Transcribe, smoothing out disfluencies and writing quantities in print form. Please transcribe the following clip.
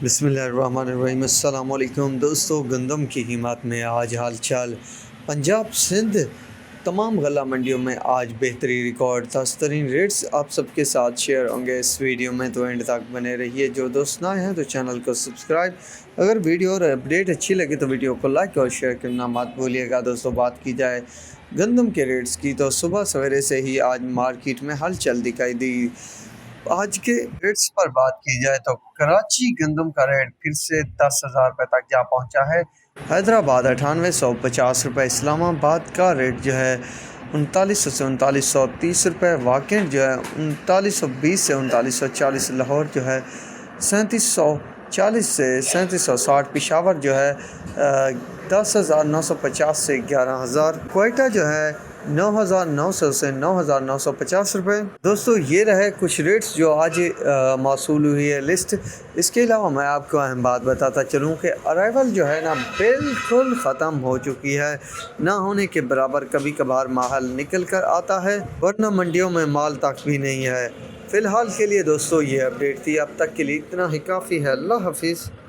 बिस्मिल्लाहिर्रहमानिर्रहीम। अस्सलाम वालेकुम दोस्तों, गंदम की कीमत में आज हाल चाल पंजाब सिंध तमाम गला मंडियों में आज बेहतरी रिकॉर्ड ताज़ा तरीन रेट्स आप सबके साथ शेयर होंगे इस वीडियो में, तो एंड तक बने रहिए। जो दोस्त नए हैं तो चैनल को सब्सक्राइब, अगर वीडियो और अपडेट अच्छी लगे तो वीडियो को लाइक और शेयर करना मत भूलिएगा। दोस्तों, बात की जाए गंदम के रेट्स की तो सुबह सवेरे से ही आज मार्केट में हलचल दिखाई दी। आज के रेट्स पर बात की जाए तो कराची गंदम का रेट फिर से 10,000 रुपये तक जा पहुंचा है। हैदराबाद 9850 रुपये, इस्लामाबाद का रेट जो है 3900 से 3930 रुपये, वाकेंड जो है 3920 से 3940, लाहौर जो है 3740 से 3760, पिशावर जो है 10,950 से 11,000, क्वेटा जो है 9,900 से 9,950 रुपये। दोस्तों, ये रहे कुछ रेट्स जो आज मौसूल हुई है लिस्ट। इसके अलावा मैं आपको अहम बात बताता चलूँ कि अराइवल जो है ना बिल्कुल ख़त्म हो चुकी है, ना होने के बराबर कभी कभार माहौल निकल कर आता है, वरना मंडियों में माल तक भी नहीं है। फ़िलहाल के लिए दोस्तों ये अपडेट थी, अब तक के लिए इतना ही काफ़ी है। अल्लाह हाफिज़।